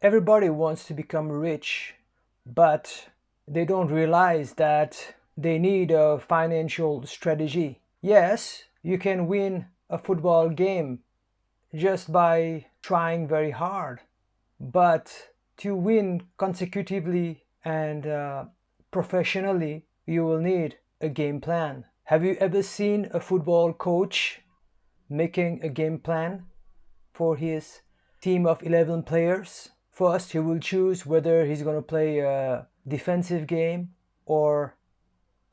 Everybody wants to become rich, but they don't realize that they need a financial strategy. Yes, you can win a football game just by trying very hard, but to win consecutively and professionally, you will need a game plan. Have you ever seen a football coach making a game plan for his team of 11 players? First, he will choose whether he's going to play a defensive game or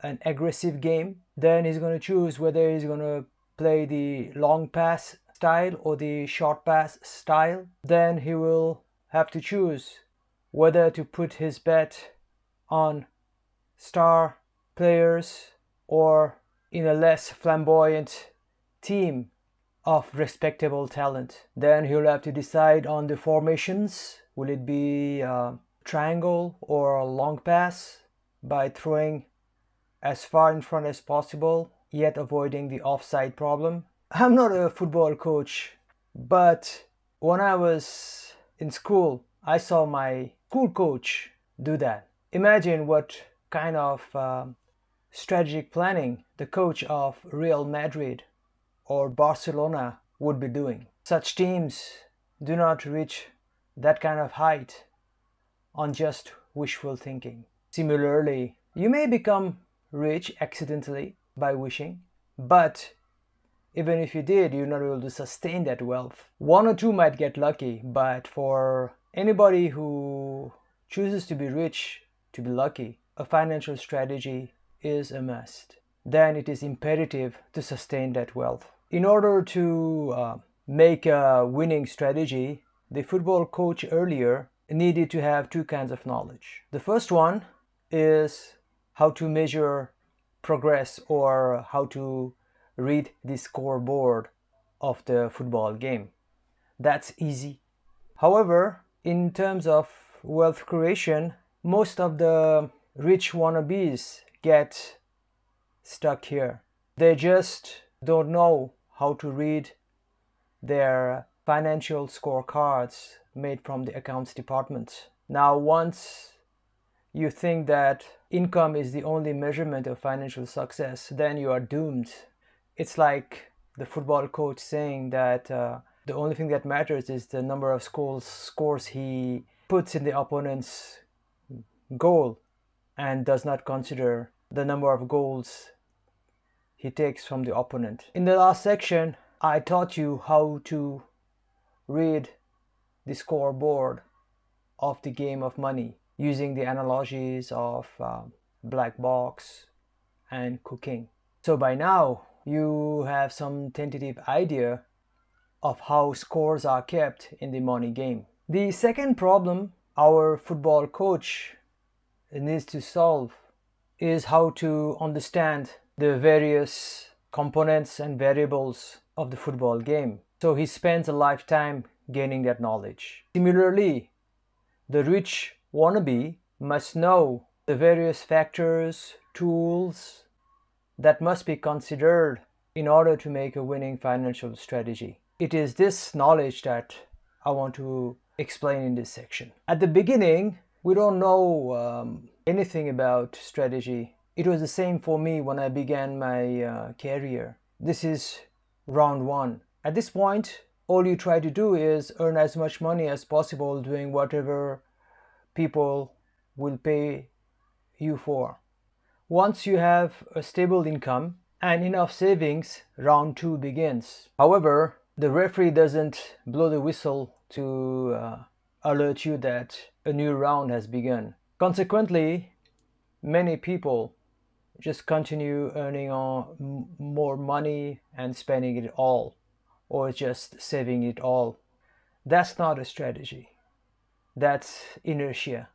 an aggressive game. Then he's going to choose whether he's going to play the long pass style or the short pass style. Then he will have to choose whether to put his bet on star players or in a less flamboyant team of respectable talent. Then he'll have to decide on the formations. Will it be a triangle or a long pass by throwing as far in front as possible, yet avoiding the offside problem? I'm not a football coach, but when I was in school, I saw my school coach do that. Imagine what kind of strategic planning the coach of Real Madrid or Barcelona would be doing. Such teams do not reach that kind of height on just wishful thinking. Similarly, you may become rich accidentally by wishing, but even if you did, you're not able to sustain that wealth. One or two might get lucky, but for anybody who chooses to be rich, to be lucky, a financial strategy is a must. Then it is imperative to sustain that wealth. In order to make a winning strategy, the football coach earlier needed to have two kinds of knowledge. The first one is how to measure progress or how to read the scoreboard of the football game. That's easy. However, in terms of wealth creation, most of the rich wannabes get stuck here. They just don't know how to read their financial scorecards made from the accounts department. Now, once you think that income is the only measurement of financial success, then you are doomed. It's like the football coach saying that the only thing that matters is the number of scores he puts in the opponent's goal and does not consider the number of goals he takes from the opponent. In the last section, I taught you how to read the scoreboard of the game of money using the analogies of black box and cooking. So by now, you have some tentative idea of how scores are kept in the money game. The second problem our football coach needs to solve is how to understand the various components and variables of the football game. So he spends a lifetime gaining that knowledge. Similarly, the rich wannabe must know the various factors, tools that must be considered in order to make a winning financial strategy. It is this knowledge that I want to explain in this section. At the beginning, we don't know anything about strategy. It was the same for me when I began my career. This is round one. At this point, all you try to do is earn as much money as possible doing whatever people will pay you for. Once you have a stable income and enough savings, round two begins. However, the referee doesn't blow the whistle to alert you that a new round has begun. Consequently, many people just continue earning more money and spending it all, or just saving it all. That's not a strategy. That's inertia.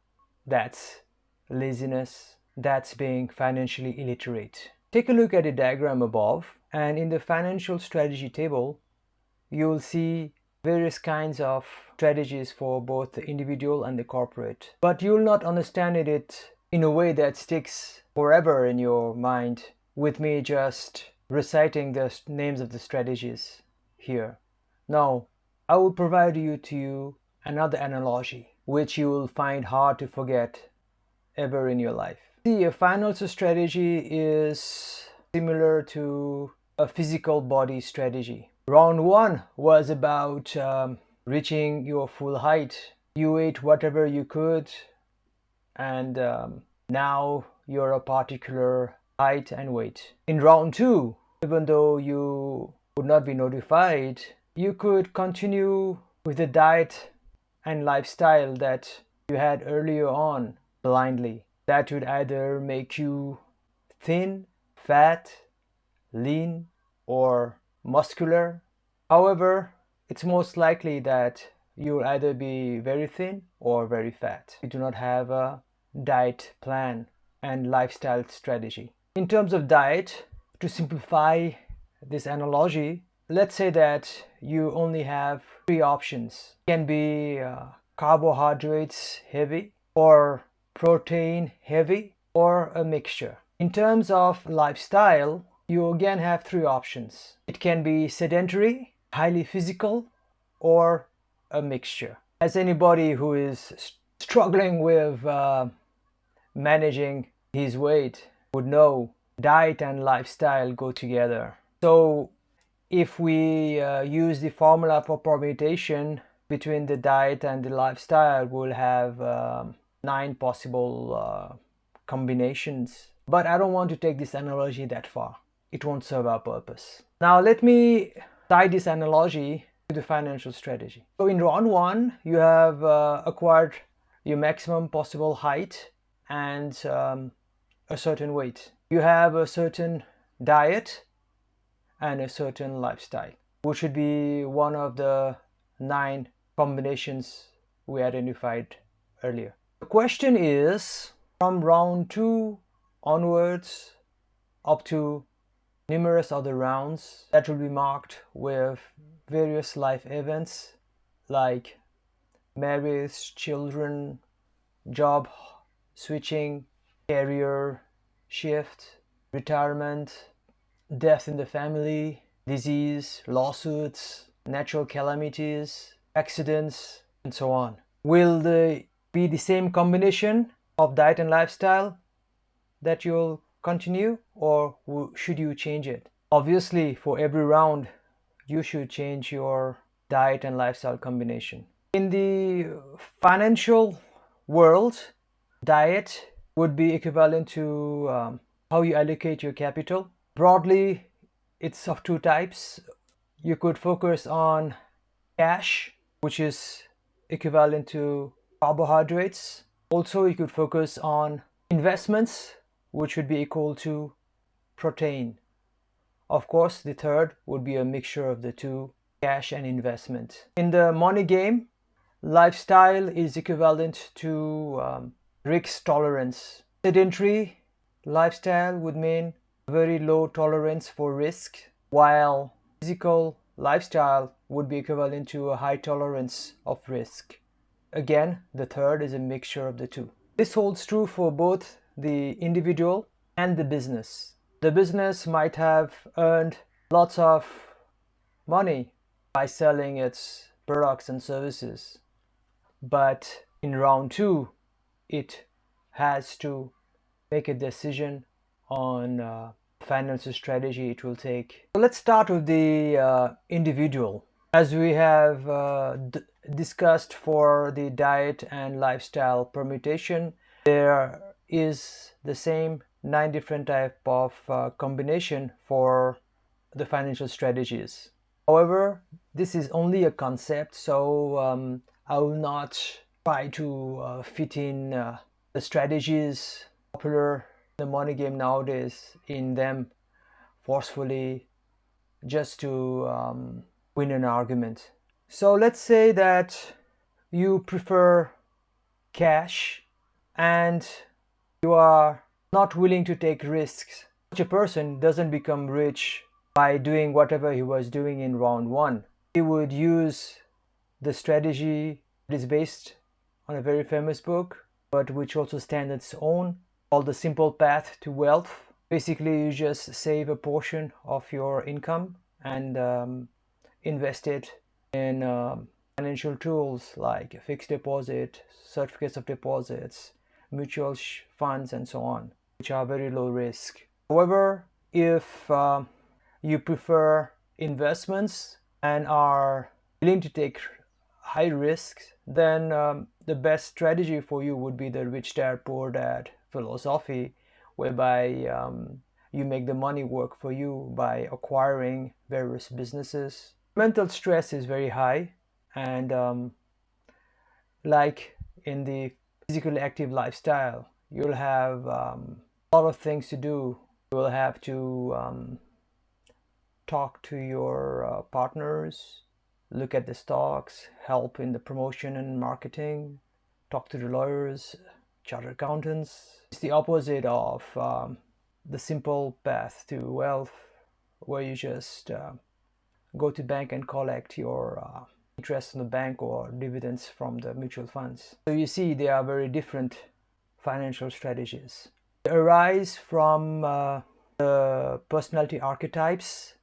That's laziness. That's being financially illiterate. Take a look at the diagram above, and in the financial strategy table, you'll see various kinds of strategies for both the individual and the corporate. But you'll not understand it in a way that sticks forever in your mind with me just reciting the names of the strategies here. No, I will provide to you another analogy. which you will find hard to forget ever in your life. See, a financial strategy is similar to a physical body strategy. Round one was about reaching your full height. You ate whatever you could, and now you're a particular height and weight. In round two, even though you would not be notified, you could continue with the diet and lifestyle that you had earlier on blindly. That would either make you thin, fat, lean, or muscular. However, it's most likely that you'll either be very thin or very fat. You do not have a diet plan and lifestyle strategy. In terms of diet, to simplify this analogy, let's say that you only have three options. It can be carbohydrates heavy, or protein heavy, or a mixture. In terms of lifestyle, you again have three options. It can be sedentary, highly physical, or a mixture. As anybody who is struggling with managing his weight would know, diet and lifestyle go together. So if we use the formula for permutation between the diet and the lifestyle, we'll have 9 possible combinations. But I don't want to take this analogy that far. It won't serve our purpose. Now let me tie this analogy to the financial strategy. So in round one, you have acquired your maximum possible height and a certain weight. You have a certain diet and a certain lifestyle, which should be one of the 9 combinations we identified earlier. The question is, from round 2 onwards up to numerous other rounds that will be marked with various life events like marriage, children, job switching, career shift, retirement, death in the family, disease, lawsuits, natural calamities, accidents, and so on. Will they be the same combination of diet and lifestyle that you'll continue, or should you change it? Obviously, for every round, you should change your diet and lifestyle combination. In the financial world, diet would be equivalent to how you allocate your capital. Broadly, it's of 2 types. You could focus on cash, which is equivalent to carbohydrates. Also, you could focus on investments, which would be equal to protein. Of course, the third would be a mixture of the two, cash and investment. In the money game, lifestyle is equivalent to risk tolerance. Sedentary lifestyle would mean very low tolerance for risk, while physical lifestyle would be equivalent to a high tolerance of risk. Again, the third is a mixture of the two. This holds true for both the individual and the business. The business might have earned lots of money by selling its products and services, but in round 2, it has to make a decision on financial strategy it will take. So let's start with the individual. As we have discussed for the diet and lifestyle permutation, there is the same 9 different type of combination for the financial strategies. However, this is only a concept, so I will not try to fit in the strategies popular in the money game nowadays in them forcefully just to win an argument. So let's say that you prefer cash and you are not willing to take risks. Such a person doesn't become rich by doing whatever he was doing in round 1. He would use the strategy that is based on a very famous book, but which also stands on its own, called The Simple Path to Wealth. Basically, you just save a portion of your income and invest it in financial tools like fixed deposit, certificates of deposits, mutual funds, and so on, which are very low risk. However, if you prefer investments and are willing to take high risks, then the best strategy for you would be the rich dad poor dad philosophy, whereby you make the money work for you by acquiring various businesses. Mental stress is very high, and like in the physically active lifestyle, you'll have a lot of things to do. You will have to talk to your partners, look at the stocks, help in the promotion and marketing, talk to the lawyers, chartered accountants. It's the opposite of the simple path to wealth, where you just go to bank and collect your interest from the bank or dividends from the mutual funds. So you see, they are very different financial strategies. They arise from the personality archetypes,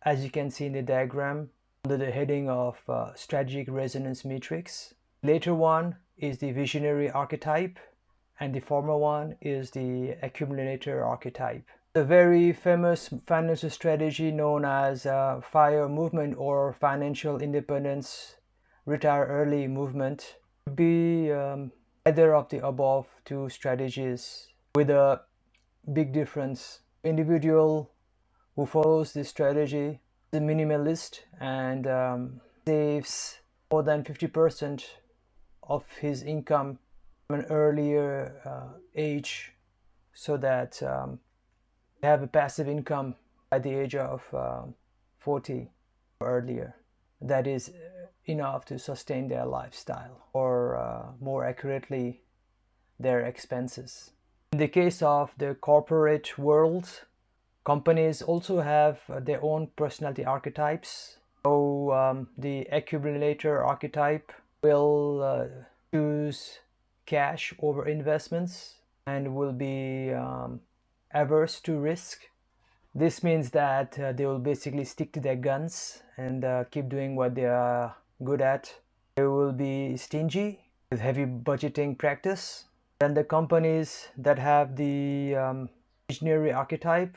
as you can see in the diagram, under the heading of strategic resonance matrix. Later one is the visionary archetype, and the former one is the accumulator archetype. The very famous financial strategy known as FIRE movement, or financial independence, retire early movement, would be either of the above two strategies, with a big difference. Individual who follows this strategy is a minimalist and saves more than 50% of his income from an earlier age, so that they have a passive income by the age of 40 or earlier. That is enough to sustain their lifestyle, or more accurately, their expenses. In the case of the corporate world, companies also have their own personality archetypes. So the accumulator archetype will choose cash over investments and will be averse to risk. This means that they will basically stick to their guns and keep doing what they are good at. They will be stingy with heavy budgeting practice. Then the companies that have the visionary archetype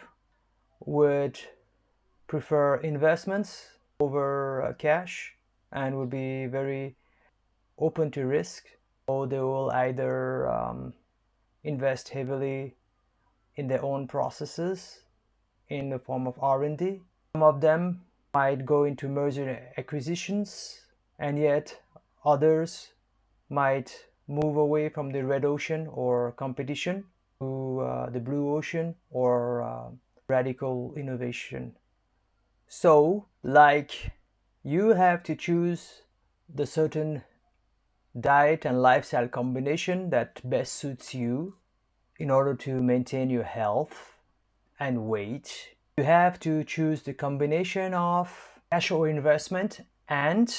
would prefer investments over cash and would be very open to risk. So they will either invest heavily in their own processes in the form of R&D. Some of them might go into merger and acquisitions, and yet others might move away from the red ocean or competition to the blue ocean or radical innovation. So, like, you have to choose the certain diet and lifestyle combination that best suits you in order to maintain your health and weight. You have to choose the combination of cash or investment and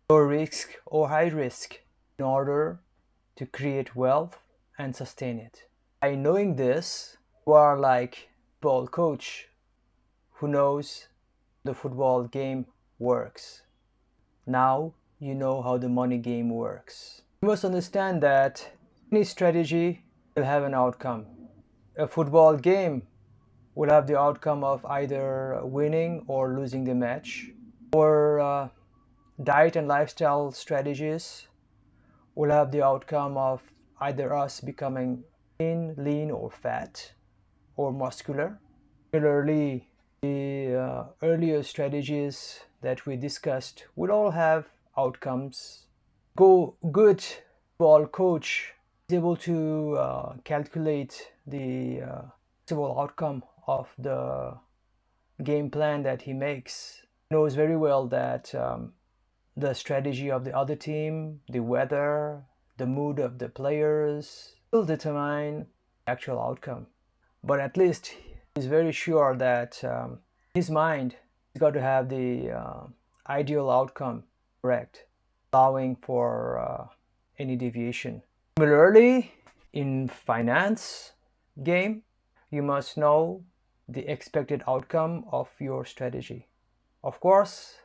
low risk or high risk in order to create wealth and sustain it. By knowing this, you are like ball coach who knows the football game works. Now you know how the money game works. You must understand that any strategy will have an outcome. A football game will have the outcome of either winning or losing the match, or diet and lifestyle strategies will have the outcome of either us becoming thin, lean, or fat, or muscular. Similarly, the earlier strategies that we discussed will all have outcomes. Good ball coach is able to calculate the possible outcome of the game plan that he makes. He knows very well that the strategy of the other team, the weather, the mood of the players will determine the actual outcome. But at least he's very sure that his mind has got to have the ideal outcome correct, allowing for any deviation. Similarly, in finance game, you must know the expected outcome of your strategy. Of course,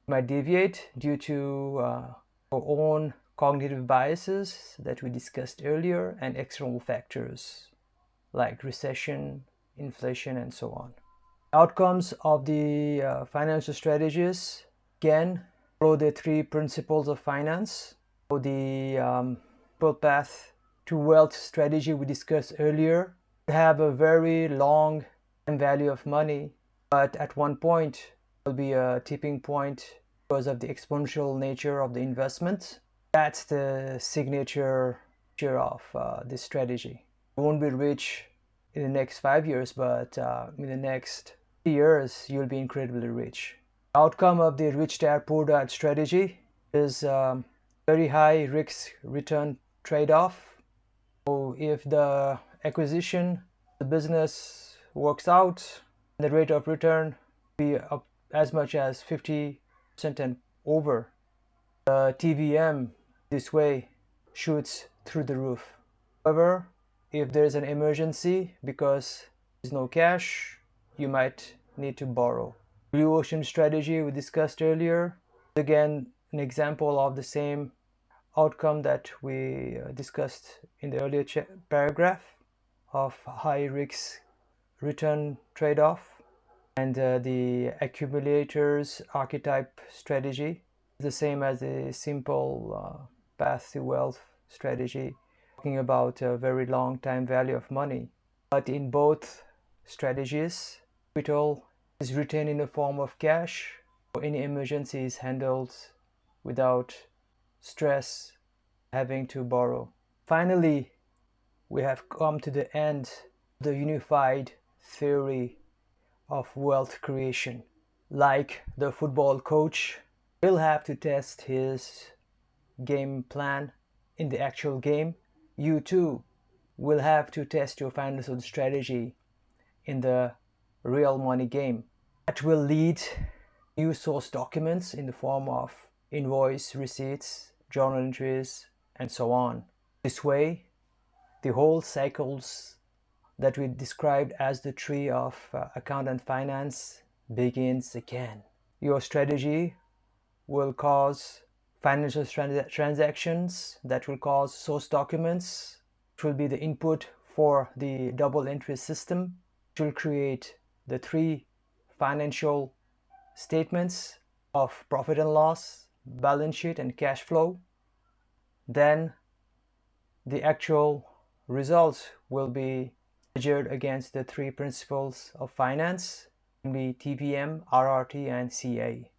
might deviate due to our own cognitive biases that we discussed earlier and external factors like recession, inflation, and so on. Outcomes of the financial strategies, again, follow the three principles of finance. So the path to wealth strategy we discussed earlier have a very long value of money, but at one point there will be a tipping point because of the exponential nature of the investment. That's the signature of this strategy. You won't be rich in the next 5 years, but in the next 3 years, you'll be incredibly rich. The outcome of the rich dad poor dad strategy is very high risk return trade-off. So if the acquisition, the business works out, the rate of return will be up as much as 50% and over. The TVM this way shoots through the roof. However, if there's an emergency because there's no cash, you might need to borrow. Blue ocean strategy we discussed earlier, again an example of the same outcome that we discussed in the earlier paragraph of high risk return trade-off. And the accumulators archetype strategy is the same as a simple path to wealth strategy, talking about a very long time value of money. But in both strategies, capital is retained in the form of cash, or any emergency is handled without stress having to borrow. Finally, we have come to the end of the unified theory of wealth creation. Like the football coach will have to test his game plan in the actual game, you too will have to test your financial strategy in the real money game. That will lead new source documents in the form of invoice, receipts, journal entries, and so on. This way, the whole cycles that we described as the tree of account and finance begins again. Your strategy will cause financial transactions that will cause source documents, which will be the input for the double entry system, which will create the three financial statements of profit and loss, balance sheet, and cash flow. Then the actual results will be measured against the three principles of finance, namely TVM, RRT, and CA.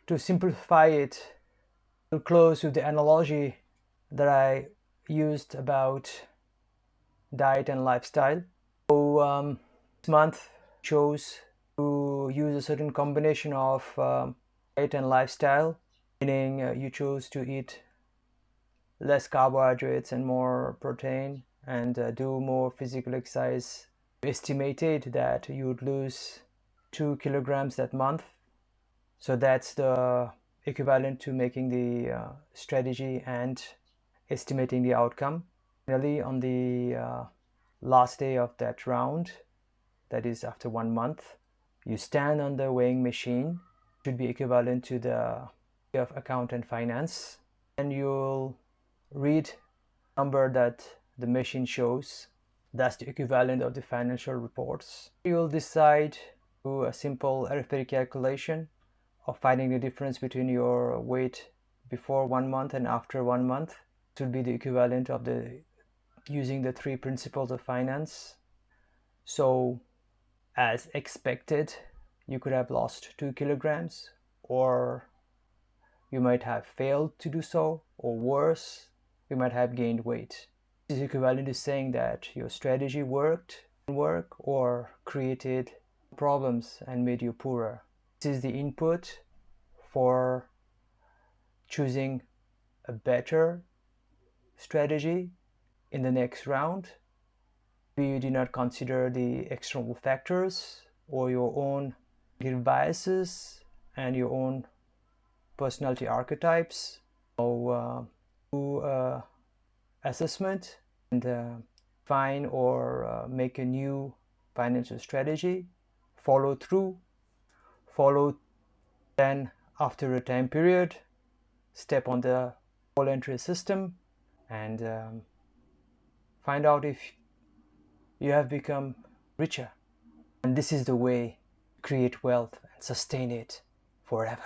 To simplify it, we'll close with the analogy that I used about diet and lifestyle. So this month chose to use a certain combination of diet and lifestyle, meaning you chose to eat less carbohydrates and more protein and do more physical exercise. Estimated that you would lose 2 kilograms that month. So that's the equivalent to making the strategy and estimating the outcome. Finally, on the last day of that round, that is after 1 month, you stand on the weighing machine, should be equivalent to the of account and finance, and you'll read number that the machine shows. That's the equivalent of the financial reports. You'll decide to a simple arithmetic calculation of finding the difference between your weight before 1 month and after 1 month. It would be the equivalent of the using the three principles of finance. So as expected, you could have lost 2 kilograms, or you might have failed to do so, or worse, you might have gained weight. This is equivalent to saying that your strategy worked, or created problems and made you poorer. This is the input for choosing a better strategy in the next round. Maybe you do not consider the external factors or your own negative biases and your own personality archetypes. So do assessment and find or make a new financial strategy, follow through, follow 10 After a time period, step on the voluntary system and find out if you have become richer. And this is the way to create wealth and sustain it forever.